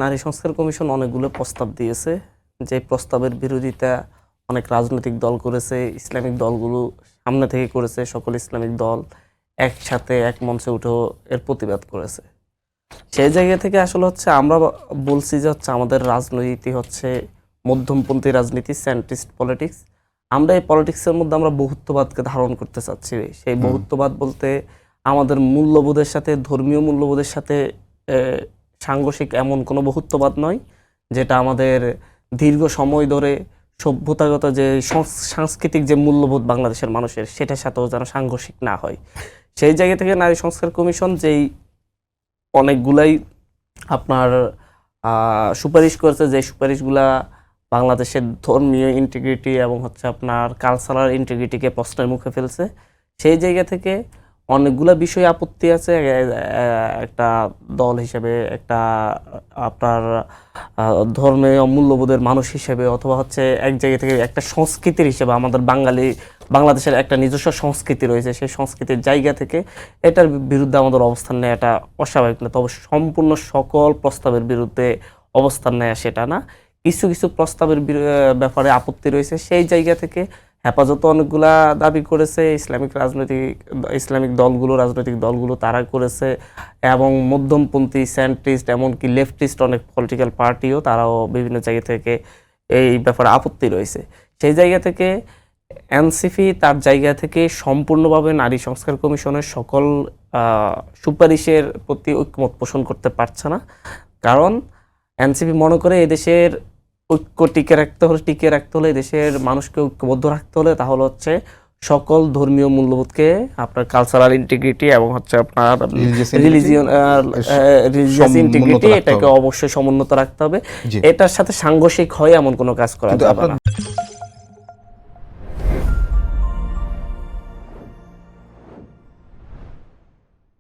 নারী সংস্কার কমিশন অনেকগুলো প্রস্তাব দিয়েছে, যে প্রস্তাবের বিরোধিতা অনেক রাজনৈতিক দল করেছে, ইসলামিক দলগুলো সামনে থেকে করেছে, সকল ইসলামিক দল একসাথে এক মঞ্চে উঠেও এর প্রতিবাদ করেছে। সেই জায়গা থেকে আসলে হচ্ছে আমরা বলছি যে হচ্ছে আমাদের রাজনীতি হচ্ছে মধ্যমপন্থী রাজনীতি, সেন্ট্রিস্ট পলিটিক্স। আমরা এই পলিটিক্সের মধ্যে আমরা বহুত্ববাদকে ধারণ করতে চাচ্ছি। সেই বহুত্ববাদ বলতে আমাদের মূল্যবোধের সাথে, ধর্মীয় মূল্যবোধের সাথে সাংঘর্ষিক এমন কোনো বহুত্ববাদ নয়, যেটা আমাদের দীর্ঘ সময় ধরে সভ্যতাগত যে সাংস্কৃতিক যে মূল্যবোধ বাংলাদেশের মানুষের, সেটার সাথেও যেন সাংঘর্ষিক না হয়। সেই জায়গা থেকে নারী সংস্কার কমিশন যেই অনেকগুলাই আপনার সুপারিশ করেছে, যে সুপারিশগুলা বাংলাদেশের ধর্মীয় ইন্টিগ্রিটি এবং হচ্ছে আপনার কালচারাল ইন্টিগ্রিটিকে প্রশ্নের মুখে ফেলছে। সেই জায়গা থেকে অনেকগুলা বিষয়ে আপত্তি আছে। একটা দল হিসেবে, একটা আপনার ধর্মীয় মূল্যবোধের মানুষ হিসেবে, অথবা হচ্ছে এক জায়গা থেকে একটা সংস্কৃতির হিসেবে, আমাদের বাংলাদেশের একটা নিজস্ব সংস্কৃতি রয়েছে, সেই সংস্কৃতির জায়গা থেকে এটার বিরুদ্ধে আমাদের অবস্থান নেয় এটা অস্বাভাবিক না। তবে সম্পূর্ণ সকল প্রস্তাবের বিরুদ্ধে অবস্থান নেয় সেটা না, কিছু কিছু প্রস্তাবের ব্যাপারে আপত্তি রয়েছে। সেই জায়গা থেকে হেফাজত অনেকগুলা দাবি করেছে, ইসলামিক রাজনৈতিক দলগুলো তারা করেছে, এবং মধ্যমপন্থী, সেন্ট্রিস্ট, এমনকি লেফটিস্ট অনেক পলিটিক্যাল পার্টিও তারাও বিভিন্ন জায়গা থেকে এই ব্যাপারে আপত্তি রয়েছে। সেই জায়গা থেকে এনসিপি তার জায়গা থেকে সম্পূর্ণভাবে নারী সংস্কার কমিশনের সকল সুপারিশের প্রতি ঐক্যমত পোষণ করতে পারছে না। কারণ এনসিপি মনে করে এদেশের ঐক্য টিকে রাখতে হলে এদেশের মানুষকে ঐক্যবদ্ধ রাখতে হলে তাহলে হচ্ছে সকল ধর্মীয় মূল্যবোধকে, আপনার কালচারাল ইন্টিগ্রিটি এবং হচ্ছে আপনার রিলিজিয়াস ইন্টিগ্রিটি, এটাকে অবশ্যই সমুন্নত রাখতে হবে। এটার সাথে সাংঘর্ষিক হয় এমন কোনো কাজ করা যাবে না।